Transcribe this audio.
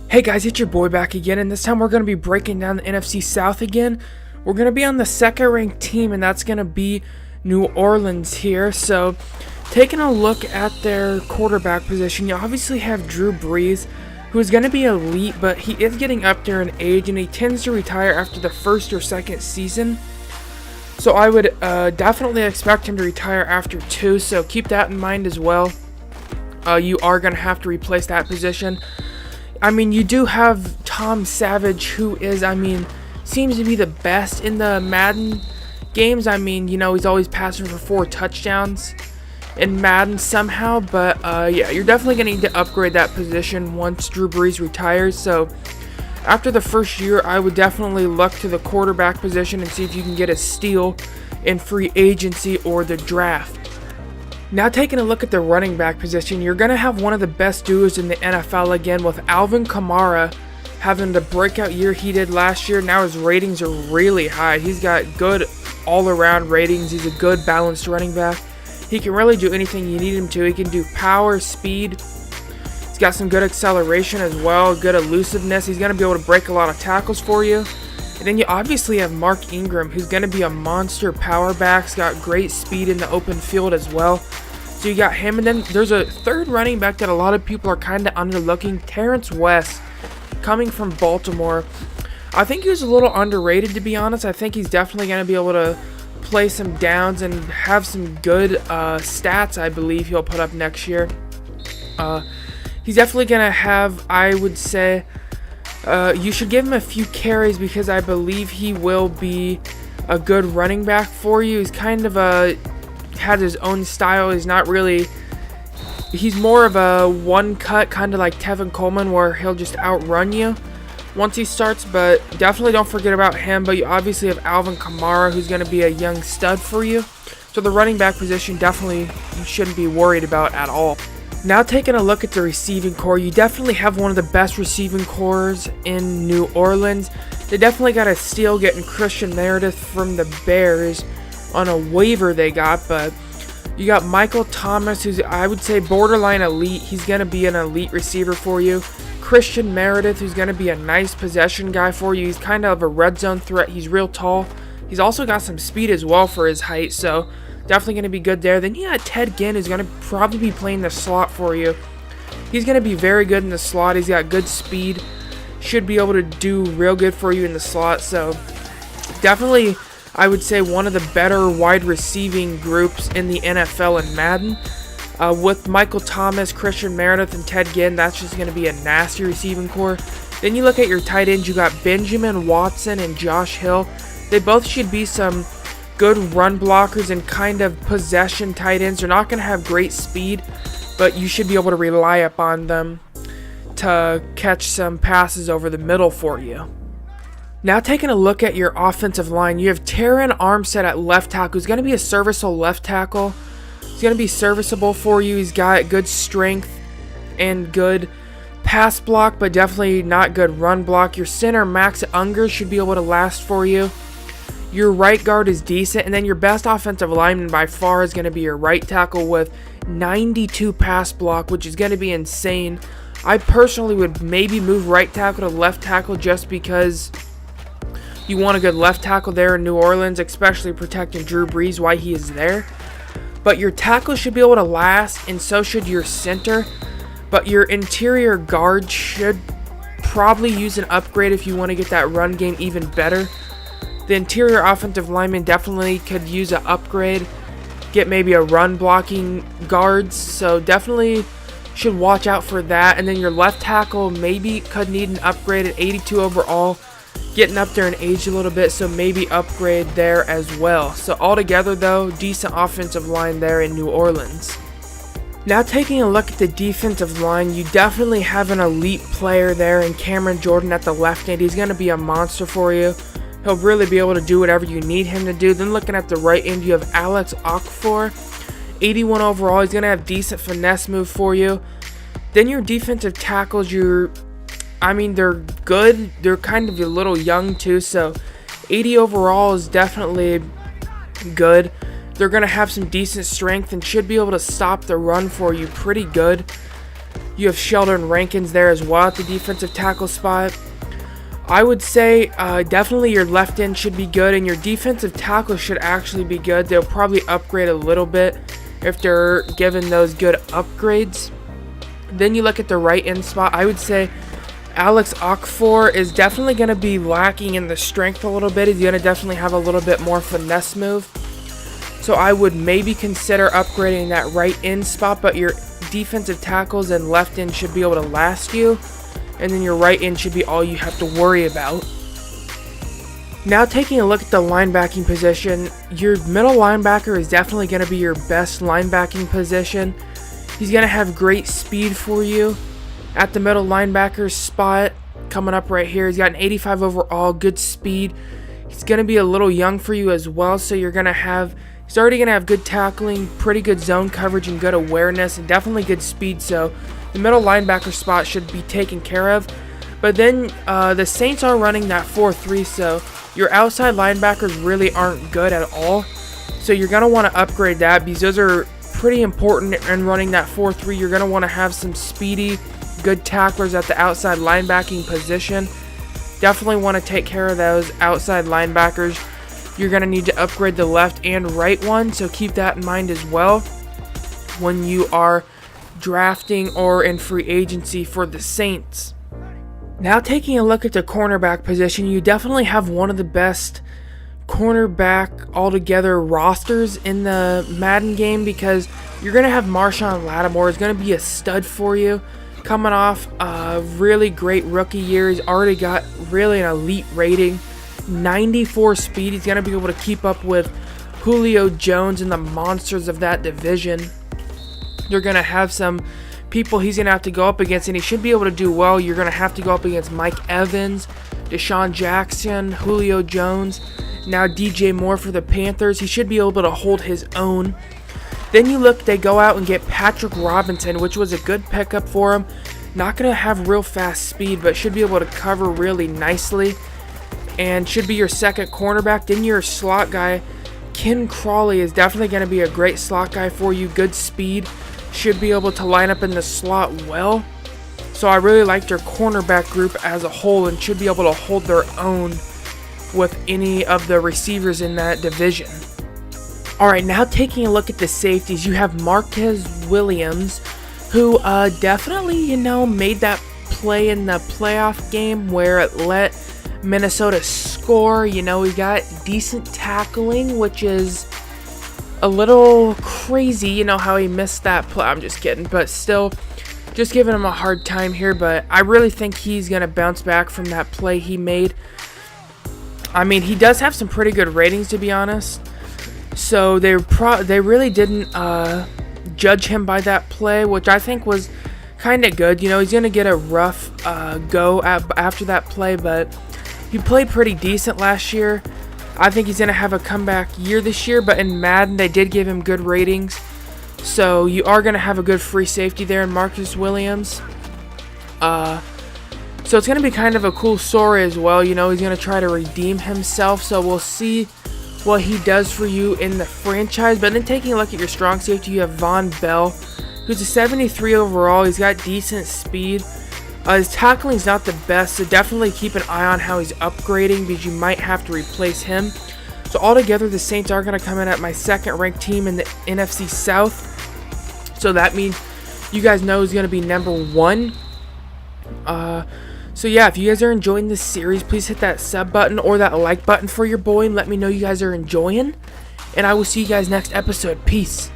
Hey guys, it's your boy back again, and this time we're going to be breaking down the NFC South again. We're going to be on the second ranked team, and that's going to be New Orleans here. So, taking a look at their quarterback position, you obviously have Drew Brees, who is going to be elite, but he is getting up there in age, and he tends to retire after the first or second season. So I would definitely expect him to retire after 2, so keep that in mind as well. You are going to have to replace that position. I mean, you do have Tom Savage, who is, seems to be the best in the Madden games. He's always passing for 4 touchdowns in Madden somehow. But, yeah, you're definitely going to need to upgrade that position once Drew Brees retires. So, after the first year, I would definitely look to the quarterback position and see if you can get a steal in free agency or the draft. Now taking a look at the running back position, you're going to have one of the best duos in the NFL again, with Alvin Kamara having the breakout year he did last year. Now his ratings are really high. He's got good all-around ratings. He's a good balanced running back. He can really do anything you need him to. He can do power, speed. He's got some good acceleration as well, good elusiveness. He's going to be able to break a lot of tackles for you. And then you obviously have Mark Ingram, who's going to be a monster power back. He's got great speed in the open field as well. So you got him, and then there's a third running back that a lot of people are kind of underlooking, Terrence West, coming from Baltimore. I think he was a little underrated, to be honest. I think he's definitely going to be able to play some downs and have some good stats, I believe he'll put up next year. He's definitely going to have, I would say, you should give him a few carries because I believe he will be a good running back for you. He's kind of has his own style. He's more of a one cut, kind of like Tevin Coleman, where he'll just outrun you once he starts. But definitely don't forget about him. But you obviously have Alvin Kamara, who's going to be a young stud for you. So the running back position definitely you shouldn't be worried about at all. Now taking a look at the receiving core, you definitely have one of the best receiving cores in New Orleans. They definitely got a steal getting Christian Meredith from the Bears on a waiver they got, but you got Michael Thomas, who's, I would say, borderline elite. He's going to be an elite receiver for you. Christian Meredith, who's going to be a nice possession guy for you. He's kind of a red zone threat. He's real tall. He's also got some speed as well for his height, so definitely going to be good there. Then you got Ted Ginn, who's going to probably be playing the slot for you. He's going to be very good in the slot. He's got good speed. Should be able to do real good for you in the slot, so definitely I would say one of the better wide receiving groups in the NFL in Madden. With Michael Thomas, Christian Meredith, and Ted Ginn, that's just going to be a nasty receiving core. Then you look at your tight ends, you got Benjamin Watson and Josh Hill. They both should be some good run blockers and kind of possession tight ends. They're not going to have great speed, but you should be able to rely upon them to catch some passes over the middle for you. Now taking a look at your offensive line, you have Terran Armstead at left tackle, who's going to be a serviceable left tackle. He's going to be serviceable for you. He's got good strength and good pass block, but definitely not good run block. Your center, Max Unger, should be able to last for you. Your right guard is decent, and then your best offensive lineman by far is going to be your right tackle with 92 pass block, which is going to be insane. I personally would maybe move right tackle to left tackle just because you want a good left tackle there in New Orleans, especially protecting Drew Brees while he is there. But your tackle should be able to last, and so should your center. But your interior guard should probably use an upgrade if you want to get that run game even better. The interior offensive lineman definitely could use an upgrade, get maybe a run blocking guards, so definitely should watch out for that. And then your left tackle maybe could need an upgrade at 82 overall. Getting up there in age a little bit, so maybe upgrade there as well. So altogether though, decent offensive line there in New Orleans. Now taking a look at the defensive line, you definitely have an elite player there in Cameron Jordan at the left end. He's going to be a monster for you. He'll really be able to do whatever you need him to do. Then looking at the right end, you have Alex Okafor, 81 overall. He's going to have decent finesse move for you. Then your defensive tackles, they're good. They're kind of a little young too, so 80 overall is definitely good. They're going to have some decent strength and should be able to stop the run for you pretty good. You have Sheldon Rankins there as well at the defensive tackle spot. I would say definitely your left end should be good, and your defensive tackle should actually be good. They'll probably upgrade a little bit if they're given those good upgrades. Then you look at the right end spot. I would say Alex Okafor is definitely going to be lacking in the strength a little bit. He's going to definitely have a little bit more finesse move. So I would maybe consider upgrading that right end spot, but your defensive tackles and left end should be able to last you. And then your right end should be all you have to worry about. Now taking a look at the linebacking position, your middle linebacker is definitely going to be your best linebacking position. He's going to have great speed for you at the middle linebacker spot. Coming up right here, he's got an 85 overall, good speed. He's going to be a little young for you as well, so he's already going to have good tackling, pretty good zone coverage, and good awareness, and definitely good speed, so the middle linebacker spot should be taken care of. But then the Saints are running that 4-3, so your outside linebackers really aren't good at all. So you're going to want to upgrade that because those are pretty important in running that 4-3. You're going to want to have some speedy, good tacklers at the outside linebacking position. Definitely want to take care of those outside linebackers. You're going to need to upgrade the left and right one, so keep that in mind as well when you are drafting or in free agency for the Saints. Now taking a look at the cornerback position, you definitely have one of the best cornerback altogether rosters in the Madden game because you're going to have Marshawn Lattimore is going to be a stud for you. Coming off a really great rookie year, he's already got really an elite rating, 94 speed. He's going to be able to keep up with Julio Jones and the monsters of that division. You're going to have some people he's going to have to go up against, and he should be able to do well. You're going to have to go up against Mike Evans, Deshaun Jackson, Julio Jones, now DJ Moore for the Panthers. He should be able to hold his own. Then you look, they go out and get Patrick Robinson, which was a good pickup for him. Not going to have real fast speed, but should be able to cover really nicely and should be your second cornerback. Then your slot guy, Ken Crawley, is definitely going to be a great slot guy for you. Good speed. Should be able to line up in the slot well. So I really liked their cornerback group as a whole and should be able to hold their own with any of the receivers in that division. Alright, now taking a look at the safeties, you have Marquez Williams, who definitely, made that play in the playoff game where it let Minnesota score. He got decent tackling, which is a little crazy, how he missed that play. I'm just kidding, but still, just giving him a hard time here, but I really think he's going to bounce back from that play he made. I mean, he does have some pretty good ratings, to be honest, so they really didn't judge him by that play, which I think was kind of good. He's going to get a rough go after that play, but he played pretty decent last year. I think he's going to have a comeback year this year, but in Madden, they did give him good ratings. So you are going to have a good free safety there in Marcus Williams. So it's going to be kind of a cool story as well. He's going to try to redeem himself. So we'll see what he does for you in the franchise. But then taking a look at your strong safety, you have Von Bell, who's a 73 overall. He's got decent speed. His tackling's not the best, so definitely keep an eye on how he's upgrading because you might have to replace him. So altogether, the Saints are going to come in at my second-ranked team in the NFC South. So that means you guys know who's going to be number one. So yeah, if you guys are enjoying this series, please hit that sub button or that like button for your boy and let me know you guys are enjoying. And I will see you guys next episode. Peace.